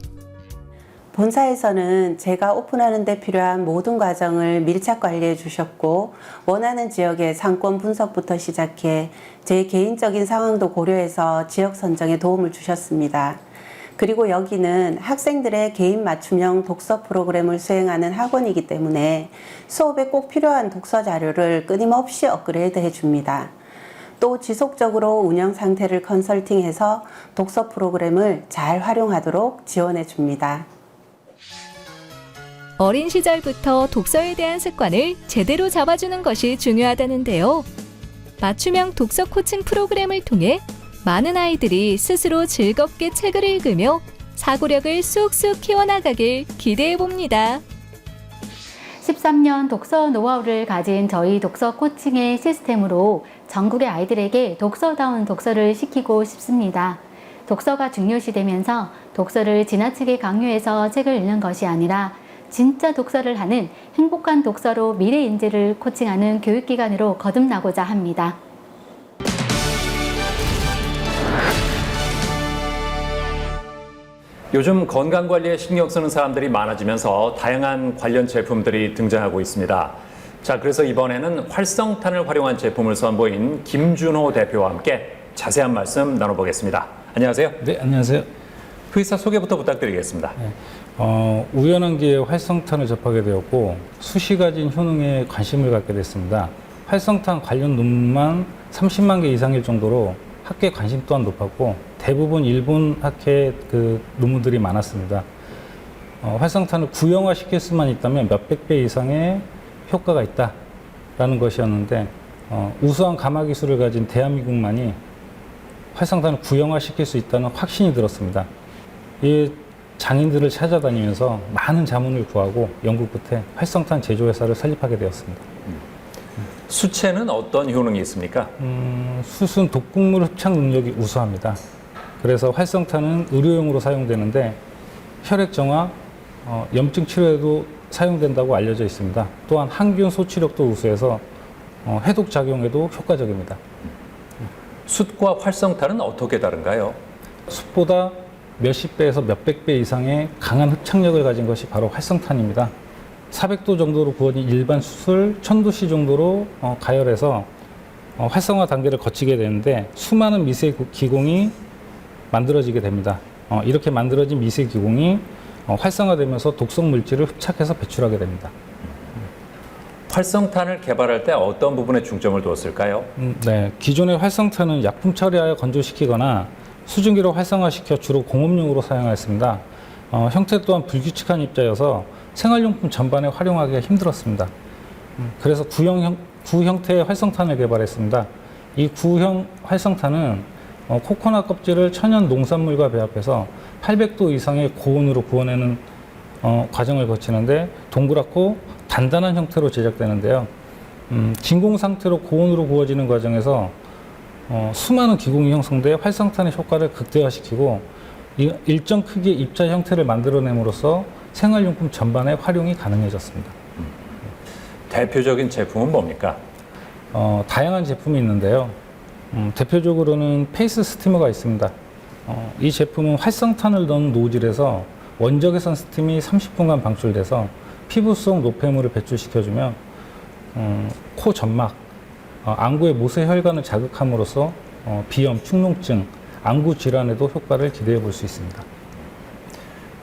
본사에서는 제가 오픈하는 데 필요한 모든 과정을 밀착 관리해 주셨고 원하는 지역의 상권 분석부터 시작해 제 개인적인 상황도 고려해서 지역 선정에 도움을 주셨습니다. 그리고 여기는 학생들의 개인 맞춤형 독서 프로그램을 수행하는 학원이기 때문에 수업에 꼭 필요한 독서 자료를 끊임없이 업그레이드 해줍니다. 또 지속적으로 운영 상태를 컨설팅해서 독서 프로그램을 잘 활용하도록 지원해 줍니다. 어린 시절부터 독서에 대한 습관을 제대로 잡아주는 것이 중요하다는데요. 맞춤형 독서 코칭 프로그램을 통해 많은 아이들이 스스로 즐겁게 책을 읽으며 사고력을 쑥쑥 키워나가길 기대해봅니다. 13년 독서 노하우를 가진 저희 독서 코칭의 시스템으로 전국의 아이들에게 독서다운 독서를 시키고 싶습니다. 독서가 중요시되면서 독서를 지나치게 강요해서 책을 읽는 것이 아니라 진짜 독서를 하는 행복한 독서로 미래 인재를 코칭하는 교육기관으로 거듭나고자 합니다. 요즘 건강관리에 신경 쓰는 사람들이 많아지면서 다양한 관련 제품들이 등장하고 있습니다. 자, 그래서 이번에는 활성탄을 활용한 제품을 선보인 김준호 대표와 함께 자세한 말씀 나눠보겠습니다. 안녕하세요. 네, 안녕하세요. 회사 소개부터 부탁드리겠습니다. 우연한 기회에 활성탄을 접하게 되었고 수시 가진 효능에 관심을 갖게 됐습니다. 활성탄 관련 논문만 30만 개 이상일 정도로 학계 관심 또한 높았고 대부분 일본 학회 그 논문들이 많았습니다. 활성탄을 구형화시킬 수만 있다면 몇백 배 이상의 효과가 있다라는 것이었는데 우수한 가마 기술을 가진 대한민국만이 활성탄을 구형화시킬 수 있다는 확신이 들었습니다. 이 장인들을 찾아다니면서 많은 자문을 구하고 연구 끝에 활성탄 제조회사를 설립하게 되었습니다. 수채는 어떤 효능이 있습니까? 숯은 독극물 흡착 능력이 우수합니다. 그래서 활성탄은 의료용으로 사용되는데 혈액 정화, 염증 치료에도 사용된다고 알려져 있습니다. 또한 항균 소취력도 우수해서 해독 작용에도 효과적입니다. 숯과 활성탄은 어떻게 다른가요? 숯보다 몇십 배에서 몇백 배 이상의 강한 흡착력을 가진 것이 바로 활성탄입니다. 400도 정도로 구워진 일반 숯을 1000도씨 정도로 가열해서 활성화 단계를 거치게 되는데 수많은 미세 기공이 만들어지게 됩니다. 이렇게 만들어진 미세 기공이 활성화되면서 독성 물질을 흡착해서 배출하게 됩니다. 활성탄을 개발할 때 어떤 부분에 중점을 두었을까요? 네, 기존의 활성탄은 약품 처리하여 건조시키거나 수증기로 활성화시켜 주로 공업용으로 사용하였습니다. 형태 또한 불규칙한 입자여서 생활용품 전반에 활용하기가 힘들었습니다. 그래서 구형태의 활성탄을 개발했습니다. 이 구형 활성탄은 코코넛 껍질을 천연 농산물과 배합해서 800도 이상의 고온으로 구워내는 과정을 거치는데 동그랗고 단단한 형태로 제작되는데요. 진공 상태로 고온으로 구워지는 과정에서 수많은 기공이 형성돼 활성탄의 효과를 극대화시키고 일정 크기의 입자 형태를 만들어냄으로써 생활용품 전반에 활용이 가능해졌습니다. 대표적인 제품은 뭡니까? 다양한 제품이 있는데요. 대표적으로는 페이스 스티머가 있습니다. 이 제품은 활성탄을 넣은 노즐에서 원적외선 스팀이 30분간 방출돼서 피부 속 노폐물을 배출시켜주며 코 점막, 안구의 모세 혈관을 자극함으로써 비염, 축농증, 안구 질환에도 효과를 기대해 볼 수 있습니다.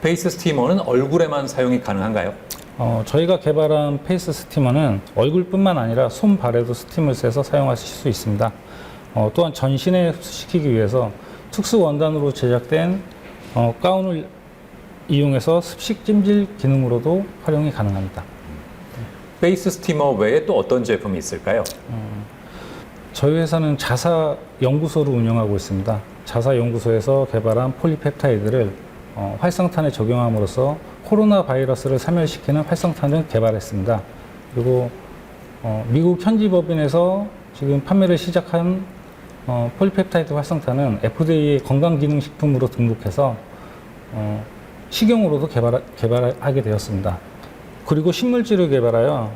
페이스 스티머는 얼굴에만 사용이 가능한가요? 저희가 개발한 페이스 스티머는 얼굴뿐만 아니라 손, 발에도 스팀을 쐬서 사용하실 수 있습니다. 또한 전신에 흡수시키기 위해서 특수 원단으로 제작된 가운을 이용해서 습식 찜질 기능으로도 활용이 가능합니다. 페이스 스티머 외에 또 어떤 제품이 있을까요? 저희 회사는 자사 연구소를 운영하고 있습니다. 자사 연구소에서 개발한 폴리펩타이드를 활성탄에 적용함으로써 코로나 바이러스를 사멸시키는 활성탄을 개발했습니다. 그리고 미국 현지 법인에서 지금 판매를 시작한 폴리펩타이드 활성탄은 FDA의 건강기능식품으로 등록해서 식용으로도 개발하게 되었습니다. 그리고 신물질을 개발하여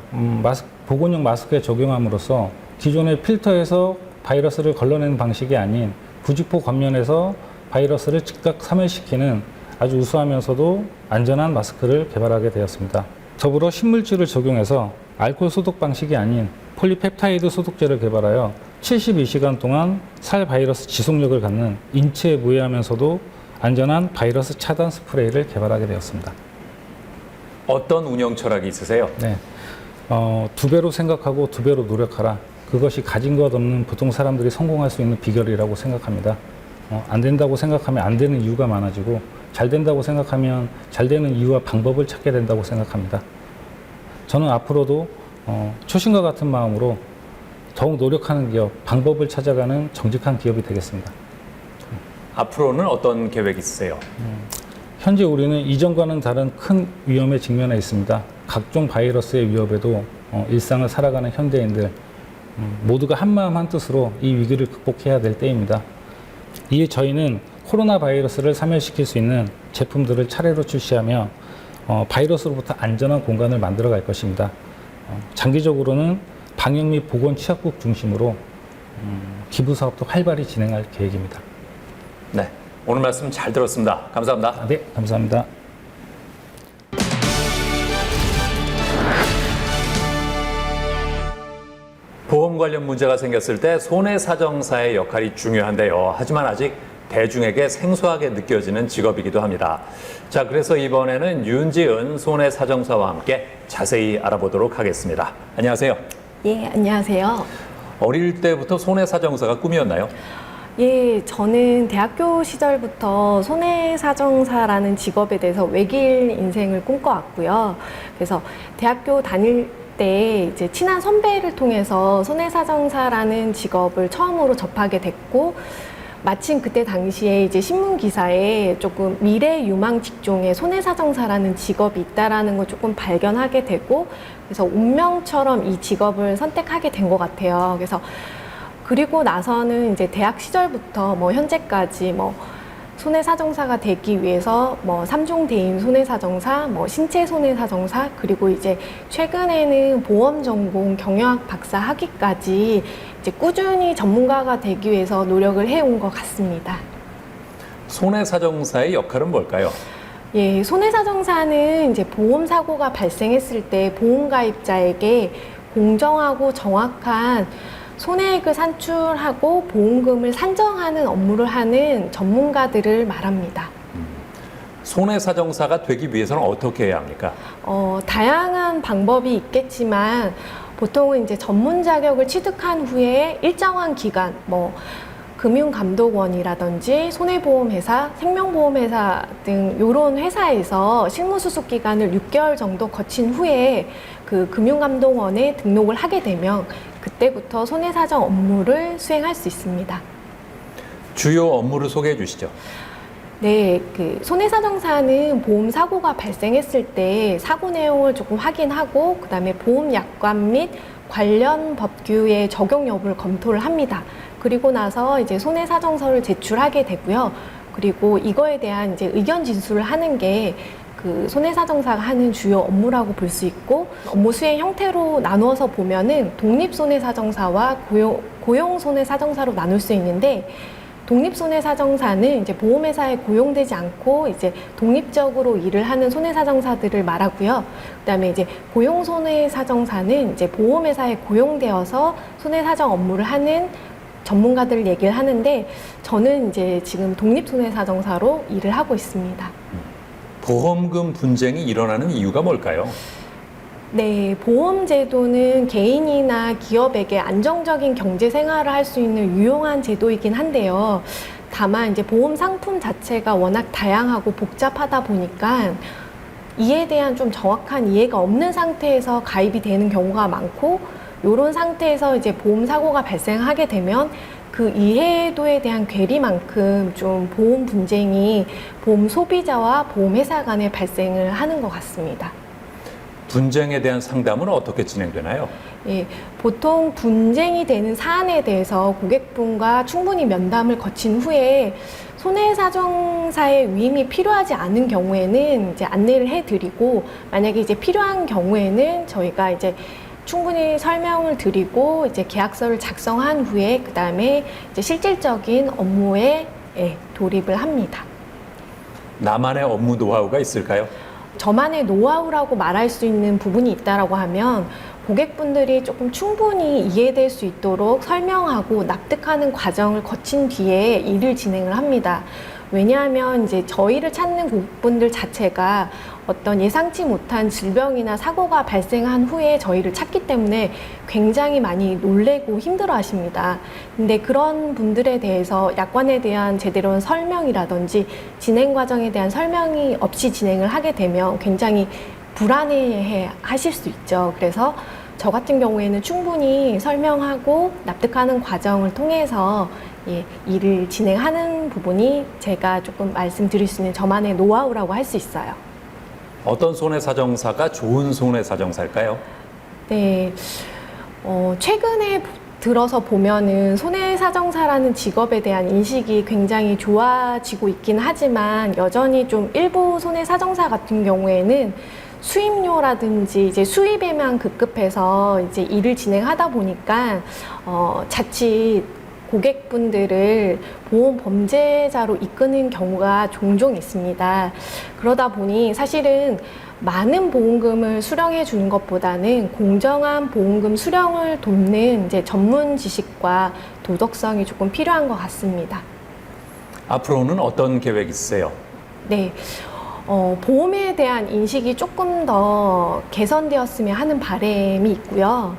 보건용 마스크에 적용함으로써 기존의 필터에서 바이러스를 걸러내는 방식이 아닌 부직포 겉면에서 바이러스를 즉각 사멸시키는 아주 우수하면서도 안전한 마스크를 개발하게 되었습니다. 더불어 신물질을 적용해서 알코올 소독 방식이 아닌 폴리펩타이드 소독제를 개발하여 72시간 동안 살 바이러스 지속력을 갖는 인체에 무해하면서도 안전한 바이러스 차단 스프레이를 개발하게 되었습니다. 어떤 운영 철학이 있으세요? 네, 2배로 생각하고 2배로 노력하라. 그것이 가진 것 없는 보통 사람들이 성공할 수 있는 비결이라고 생각합니다. 안 된다고 생각하면 안 되는 이유가 많아지고 잘 된다고 생각하면 잘 되는 이유와 방법을 찾게 된다고 생각합니다. 저는 앞으로도 초심과 같은 마음으로 더욱 노력하는 기업, 방법을 찾아가는 정직한 기업이 되겠습니다. 앞으로는 어떤 계획이 있으세요? 현재 우리는 이전과는 다른 큰 위험에 직면해 있습니다. 각종 바이러스의 위협에도 일상을 살아가는 현대인들 모두가 한마음 한뜻으로 이 위기를 극복해야 될 때입니다. 이에 저희는 코로나 바이러스를 사멸시킬 수 있는 제품들을 차례로 출시하며 바이러스로부터 안전한 공간을 만들어 갈 것입니다. 장기적으로는 방역 및 보건 취약국 중심으로 기부 사업도 활발히 진행할 계획입니다. 네, 오늘 말씀 잘 들었습니다. 감사합니다. 네, 감사합니다. 보험 관련 문제가 생겼을 때 손해사정사의 역할이 중요한데요. 하지만 아직 대중에게 생소하게 느껴지는 직업이기도 합니다. 자, 그래서 이번에는 윤지은 손해사정사와 함께 자세히 알아보도록 하겠습니다. 안녕하세요. 예, 안녕하세요. 어릴 때부터 손해사정사가 꿈이었나요? 예, 저는 대학교 시절부터 손해사정사라는 직업에 대해서 외길 인생을 꿈꿔왔고요. 그래서 대학교 다닐 때 이제 친한 선배를 통해서 손해사정사라는 직업을 처음으로 접하게 됐고, 마침 그때 당시에 이제 신문 기사에 조금 미래 유망 직종에 손해사정사라는 직업이 있다라는 걸 조금 발견하게 되고, 그래서 운명처럼 이 직업을 선택하게 된 것 같아요. 그래서 그리고 나서는 이제 대학 시절부터 뭐 현재까지 뭐 손해사정사가 되기 위해서 뭐 3종 대인 손해사정사, 뭐 신체 손해사정사, 그리고 이제 최근에는 보험 전공 경영학 박사 학위까지 이제 꾸준히 전문가가 되기 위해서 노력을 해온 것 같습니다. 손해사정사의 역할은 뭘까요? 예, 손해사정사는 이제 보험 사고가 발생했을 때 보험 가입자에게 공정하고 정확한 손해액을 산출하고 보험금을 산정하는 업무를 하는 전문가들을 말합니다. 손해사정사가 되기 위해서는 어떻게 해야 합니까? 다양한 방법이 있겠지만 보통은 이제 전문 자격을 취득한 후에 일정한 기간, 뭐 금융감독원이라든지 손해보험회사, 생명보험회사 등 이런 회사에서 실무수습 기간을 6개월 정도 거친 후에 그 금융감독원에 등록을 하게 되면 그때부터 손해사정 업무를 수행할 수 있습니다. 주요 업무를 소개해 주시죠. 네, 그 손해사정사는 보험 사고가 발생했을 때 사고 내용을 조금 확인하고 그다음에 보험 약관 및 관련 법규의 적용 여부를 검토를 합니다. 그리고 나서 이제 손해사정서를 제출하게 되고요. 그리고 이거에 대한 이제 의견 진술을 하는 게 그 손해사정사가 하는 주요 업무라고 볼 수 있고, 업무 수행 형태로 나누어서 보면은 독립손해사정사와 고용손해사정사로 나눌 수 있는데, 독립손해사정사는 이제 보험회사에 고용되지 않고 이제 독립적으로 일을 하는 손해사정사들을 말하고요. 그다음에 이제 고용손해사정사는 이제 보험회사에 고용되어서 손해사정 업무를 하는 전문가들 얘기를 하는데, 저는 이제 지금 독립손해사정사로 일을 하고 있습니다. 보험금 분쟁이 일어나는 이유가 뭘까요? 네, 보험제도는 개인이나 기업에게 안정적인 경제 생활을 할 수 있는 유용한 제도이긴 한데요. 다만 이제 보험 상품 자체가 워낙 다양하고 복잡하다 보니까 이에 대한 좀 정확한 이해가 없는 상태에서 가입이 되는 경우가 많고, 이런 상태에서 이제 보험 사고가 발생하게 되면 그 이해도에 대한 괴리만큼 좀 보험 분쟁이 보험 소비자와 보험회사 간에 발생을 하는 것 같습니다. 분쟁에 대한 상담은 어떻게 진행되나요? 예, 보통 분쟁이 되는 사안에 대해서 고객분과 충분히 면담을 거친 후에 손해사정사의 위임이 필요하지 않은 경우에는 이제 안내를 해드리고, 만약에 이제 필요한 경우에는 저희가 이제 충분히 설명을 드리고 이제 계약서를 작성한 후에 그 다음에 이제 실질적인 업무에 돌입을 합니다. 나만의 업무 노하우가 있을까요? 저만의 노하우라고 말할 수 있는 부분이 있다라고 하면 고객분들이 조금 충분히 이해될 수 있도록 설명하고 납득하는 과정을 거친 뒤에 일을 진행을 합니다. 왜냐하면 이제 저희를 찾는 고객분들 자체가 어떤 예상치 못한 질병이나 사고가 발생한 후에 저희를 찾기 때문에 굉장히 많이 놀래고 힘들어 하십니다. 근데 그런 분들에 대해서 약관에 대한 제대로 설명이라든지 진행 과정에 대한 설명이 없이 진행을 하게 되면 굉장히 불안해 하실 수 있죠. 그래서 저 같은 경우에는 충분히 설명하고 납득하는 과정을 통해서 일을 진행하는 부분이 제가 조금 말씀드릴 수 있는 저만의 노하우라고 할 수 있어요. 어떤 손해사정사가 좋은 손해사정사일까요? 네, 최근에 들어서 보면은 손해사정사라는 직업에 대한 인식이 굉장히 좋아지고 있긴 하지만 여전히 좀 일부 손해사정사 같은 경우에는 수임료라든지 이제 수입에만 급급해서 이제 일을 진행하다 보니까 자칫 고객분들을 보험 범죄자로 이끄는 경우가 종종 있습니다. 그러다 보니 사실은 많은 보험금을 수령해 주는 것보다는 공정한 보험금 수령을 돕는 이제 전문 지식과 도덕성이 조금 필요한 것 같습니다. 앞으로는 어떤 계획 있으세요? 네. 보험에 대한 인식이 조금 더 개선되었으면 하는 바람이 있고요.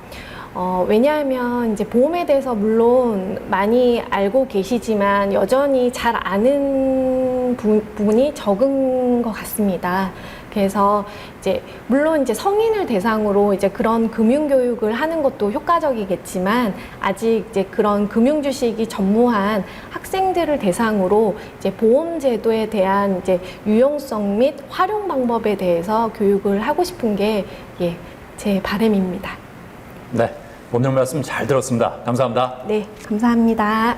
왜냐하면 이제 보험에 대해서 물론 많이 알고 계시지만 여전히 잘 아는 부분이 적은 것 같습니다. 그래서 이제 물론 이제 성인을 대상으로 이제 그런 금융 교육을 하는 것도 효과적이겠지만 아직 이제 그런 금융 지식이 전무한 학생들을 대상으로 이제 보험 제도에 대한 이제 유용성 및 활용 방법에 대해서 교육을 하고 싶은 게 제 바람입니다. 네, 오늘 말씀 잘 들었습니다. 감사합니다. 네, 감사합니다.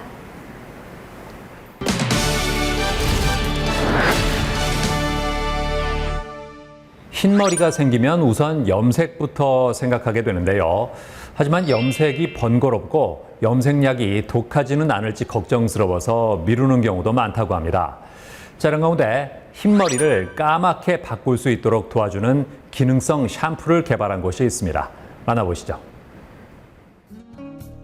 흰머리가 생기면 우선 염색부터 생각하게 되는데요. 하지만 염색이 번거롭고 염색약이 독하지는 않을지 걱정스러워서 미루는 경우도 많다고 합니다. 자, 이런 가운데 흰머리를 까맣게 바꿀 수 있도록 도와주는 기능성 샴푸를 개발한 곳이 있습니다. 만나보시죠.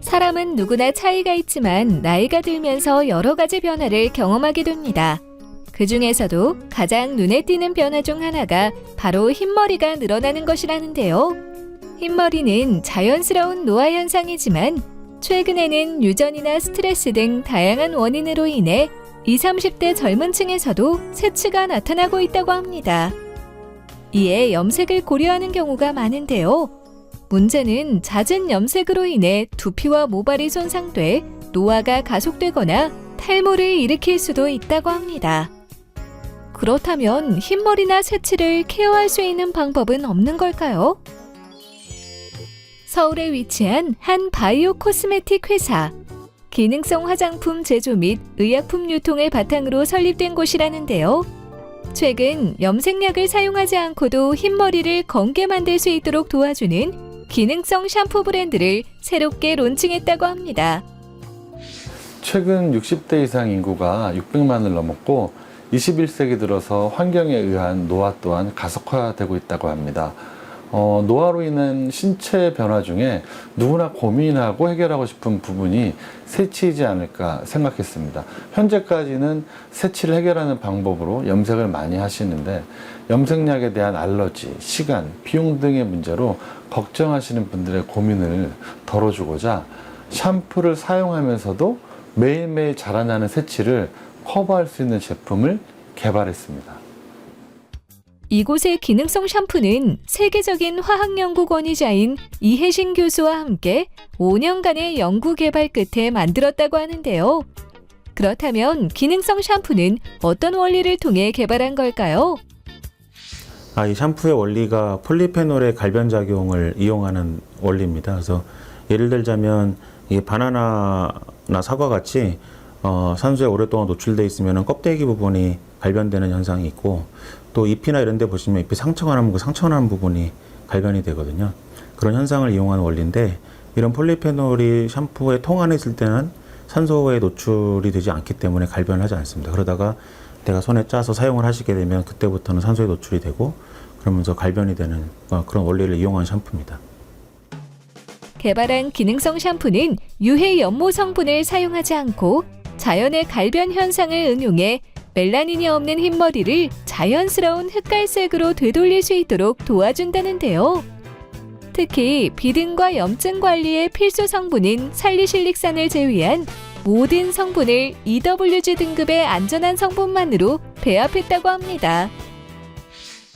사람은 누구나 차이가 있지만 나이가 들면서 여러 가지 변화를 경험하게 됩니다. 그 중에서도 가장 눈에 띄는 변화 중 하나가 바로 흰머리가 늘어나는 것이라는데요. 흰머리는 자연스러운 노화 현상이지만 최근에는 유전이나 스트레스 등 다양한 원인으로 인해 20, 30대 젊은 층에서도 새치가 나타나고 있다고 합니다. 이에 염색을 고려하는 경우가 많은데요. 문제는 잦은 염색으로 인해 두피와 모발이 손상돼 노화가 가속되거나 탈모를 일으킬 수도 있다고 합니다. 그렇다면 흰머리나 새치를 케어할 수 있는 방법은 없는 걸까요? 서울에 위치한 한 바이오 코스메틱 회사. 기능성 화장품 제조 및 의약품 유통을 바탕으로 설립된 곳이라는데요. 최근 염색약을 사용하지 않고도 흰머리를 검게 만들 수 있도록 도와주는 기능성 샴푸 브랜드를 새롭게 론칭했다고 합니다. 최근 60대 이상 인구가 600만을 넘었고 21세기 들어서 환경에 의한 노화 또한 가속화되고 있다고 합니다. 노화로 인한 신체 변화 중에 누구나 고민하고 해결하고 싶은 부분이 새치이지 않을까 생각했습니다. 현재까지는 새치를 해결하는 방법으로 염색을 많이 하시는데 염색약에 대한 알러지, 시간, 비용 등의 문제로 걱정하시는 분들의 고민을 덜어주고자 샴푸를 사용하면서도 매일매일 자라나는 새치를 커버할 수 있는 제품을 개발했습니다. 이곳의 기능성 샴푸는 세계적인 화학연구 권위자인 이혜신 교수와 함께 5년간의 연구 개발 끝에 만들었다고 하는데요. 그렇다면 기능성 샴푸는 어떤 원리를 통해 개발한 걸까요? 이 샴푸의 원리가 폴리페놀의 갈변작용을 이용하는 원리입니다. 그래서 예를 들자면 이 바나나나 사과같이 산소에 오랫동안 노출되어 있으면 껍데기 부분이 갈변되는 현상이 있고 또 잎이나 이런 데 보시면 잎이 상처가 나면 그 상처가 난 부분이 갈변이 되거든요. 그런 현상을 이용하는 원리인데 이런 폴리페놀이 샴푸에 통안에 있을 때는 산소에 노출이 되지 않기 때문에 갈변을 하지 않습니다. 그러다가 내가 손에 짜서 사용을 하시게 되면 그때부터는 산소에 노출이 되고 그러면서 갈변이 되는 그런 원리를 이용한 샴푸입니다. 개발한 기능성 샴푸는 유해 연모 성분을 사용하지 않고 자연의 갈변 현상을 응용해 멜라닌이 없는 흰머리를 자연스러운 흑갈색으로 되돌릴 수 있도록 도와준다는데요. 특히 비듬과 염증 관리의 필수 성분인 살리실릭산을 제외한 모든 성분을 EWG 등급의 안전한 성분만으로 배합했다고 합니다.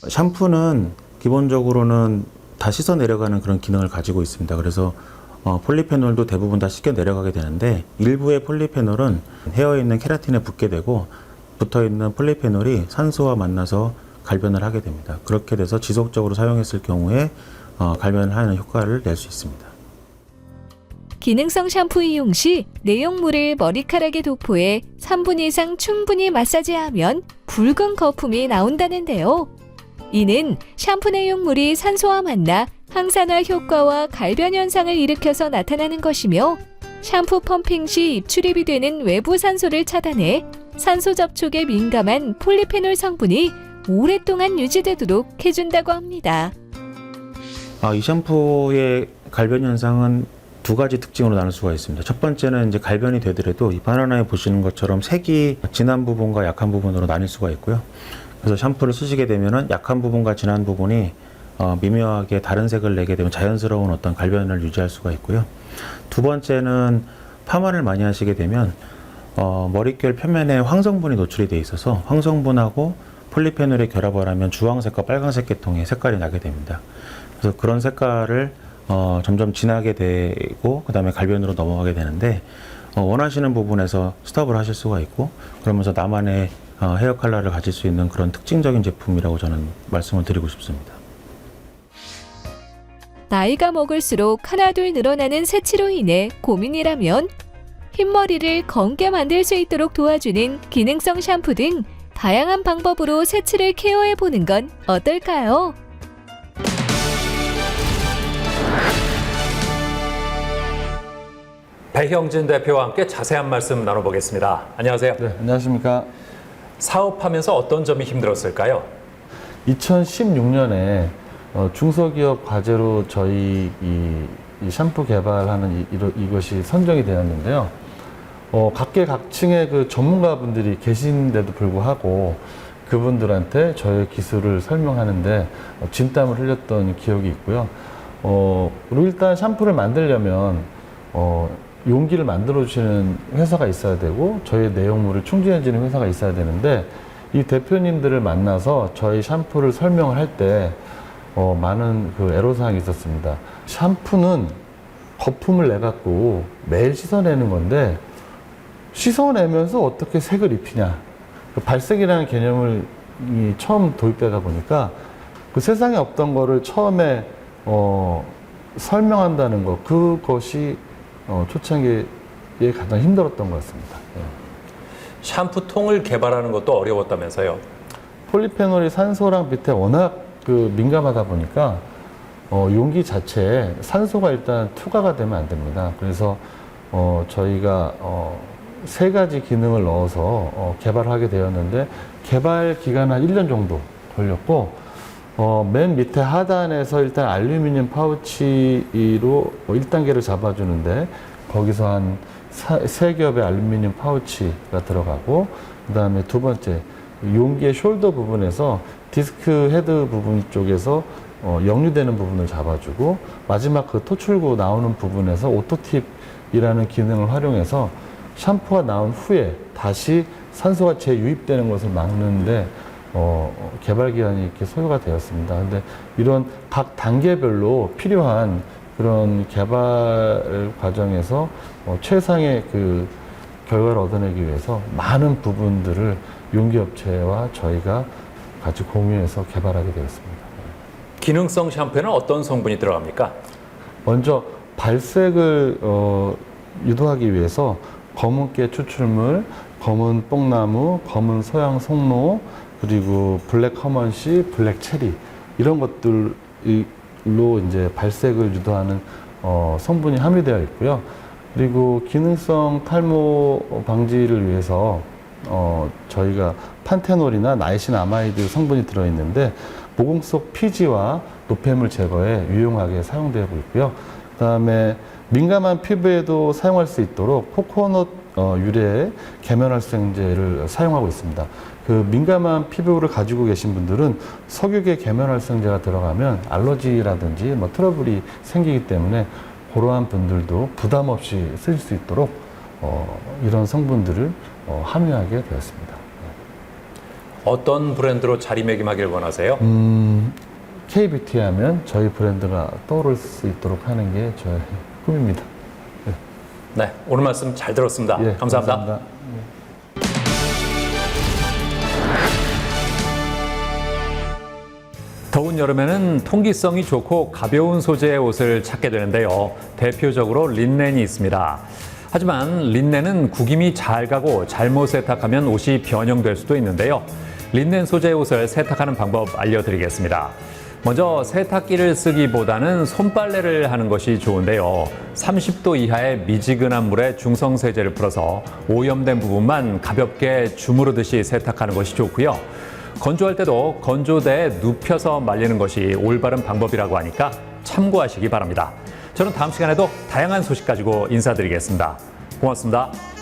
샴푸는 기본적으로는 다 씻어 내려가는 그런 기능을 가지고 있습니다. 그래서 폴리페놀도 대부분 다 씻겨 내려가게 되는데 일부의 폴리페놀은 헤어에 있는 케라틴에 붙게 되고 붙어있는 폴리페놀이 산소와 만나서 갈변을 하게 됩니다. 그렇게 돼서 지속적으로 사용했을 경우에 갈변을 하는 효과를 낼 수 있습니다. 기능성 샴푸 이용 시 내용물을 머리카락에 도포해 3분 이상 충분히 마사지하면 붉은 거품이 나온다는데요. 이는 샴푸 내용물이 산소와 만나 항산화 효과와 갈변 현상을 일으켜서 나타나는 것이며 샴푸 펌핑 시 입출입이 되는 외부 산소를 차단해 산소 접촉에 민감한 폴리페놀 성분이 오랫동안 유지되도록 해준다고 합니다. 이 샴푸의 갈변 현상은 두 가지 특징으로 나눌 수가 있습니다. 첫 번째는 이제 갈변이 되더라도 이 바나나에 보시는 것처럼 색이 진한 부분과 약한 부분으로 나뉠 수가 있고요. 그래서 샴푸를 쓰시게 되면은 약한 부분과 진한 부분이 미묘하게 다른 색을 내게 되면 자연스러운 어떤 갈변을 유지할 수가 있고요. 두 번째는 파마를 많이 하시게 되면 머릿결 표면에 황성분이 노출이 되어 있어서 황성분하고 폴리페놀의 결합을 하면 주황색과 빨간색 계통의 색깔이 나게 됩니다. 그래서 그런 색깔을 점점 진하게 되고 그 다음에 갈변으로 넘어가게 되는데 원하시는 부분에서 스톱을 하실 수가 있고 그러면서 나만의 헤어 컬러를 가질 수 있는 그런 특징적인 제품이라고 저는 말씀을 드리고 싶습니다. 나이가 먹을수록 하나둘 늘어나는 새치로 인해 고민이라면 흰머리를 검게 만들 수 있도록 도와주는 기능성 샴푸 등 다양한 방법으로 새치를 케어해보는 건 어떨까요? 배형진 대표와 함께 자세한 말씀 나눠보겠습니다. 안녕하세요. 네, 안녕하십니까. 사업하면서 어떤 점이 힘들었을까요? 2016년에 중소기업 과제로 저희 이 샴푸 개발하는 이것이 선정이 되었는데요. 각계각층의 그 전문가분들이 계신데도 불구하고 그분들한테 저의 기술을 설명하는데 진땀을 흘렸던 기억이 있고요. 그리고 일단 샴푸를 만들려면 용기를 만들어주시는 회사가 있어야 되고 저희 내용물을 충전해주는 회사가 있어야 되는데 이 대표님들을 만나서 저희 샴푸를 설명을 할 때 많은 그 애로사항이 있었습니다. 샴푸는 거품을 내갖고 매일 씻어내는 건데 씻어내면서 어떻게 색을 입히냐. 그 발색이라는 개념을 처음 도입되다 보니까 그 세상에 없던 거를 처음에 설명한다는 거, 그것이 초창기에 가장 힘들었던 것 같습니다. 샴푸통을 개발하는 것도 어려웠다면서요? 폴리페놀이 산소랑 빛에 워낙 민감하다 보니까 용기 자체에 산소가 일단 투과가 되면 안 됩니다. 그래서 저희가 세 가지 기능을 넣어서 개발하게 되었는데 개발 기간은 한 1년 정도 걸렸고 맨 밑에 하단에서 일단 알루미늄 파우치로 1단계를 잡아주는데 거기서 한 3겹의 알루미늄 파우치가 들어가고 그 다음에 두 번째 용기의 숄더 부분에서 디스크 헤드 부분 쪽에서 역류되는 부분을 잡아주고 마지막 그 토출구 나오는 부분에서 오토팁이라는 기능을 활용해서 샴푸가 나온 후에 다시 산소가 재유입되는 것을 막는데 개발 기간이 이렇게 소요가 되었습니다. 근데 이런 각 단계별로 필요한 그런 개발 과정에서 최상의 그 결과를 얻어내기 위해서 많은 부분들을 용기업체와 저희가 같이 공유해서 개발하게 되었습니다. 기능성 샴푸에는 어떤 성분이 들어갑니까? 먼저 발색을 유도하기 위해서 검은깨 추출물, 검은 뽕나무, 검은 소양 송로, 그리고 블랙 커먼씨, 블랙 체리 이런 것들로 이제 발색을 유도하는 성분이 함유되어 있고요. 그리고 기능성 탈모 방지를 위해서 저희가 판테놀이나 나이신아마이드 성분이 들어있는데 모공 속 피지와 노폐물 제거에 유용하게 사용되고 있고요. 그다음에 민감한 피부에도 사용할 수 있도록 코코넛 유래의 계면활성제를 사용하고 있습니다. 그 민감한 피부를 가지고 계신 분들은 석유계 계면활성제가 들어가면 알러지라든지 뭐 트러블이 생기기 때문에 그러한 분들도 부담 없이 쓸 수 있도록 이런 성분들을 함유하게 되었습니다. 어떤 브랜드로 자리매김하길 원하세요? K-뷰티 하면 저희 브랜드가 떠오를 수 있도록 하는 게 저의 꿈입니다. 네, 오늘 말씀 잘 들었습니다. 예, 감사합니다. 감사합니다. 더운 여름에는 통기성이 좋고 가벼운 소재의 옷을 찾게 되는데요. 대표적으로 린넨이 있습니다. 하지만 린넨은 구김이 잘 가고 잘못 세탁하면 옷이 변형될 수도 있는데요. 린넨 소재의 옷을 세탁하는 방법 알려드리겠습니다. 먼저 세탁기를 쓰기보다는 손빨래를 하는 것이 좋은데요. 30도 이하의 미지근한 물에 중성세제를 풀어서 오염된 부분만 가볍게 주무르듯이 세탁하는 것이 좋고요. 건조할 때도 건조대에 눕혀서 말리는 것이 올바른 방법이라고 하니까 참고하시기 바랍니다. 저는 다음 시간에도 다양한 소식 가지고 인사드리겠습니다. 고맙습니다.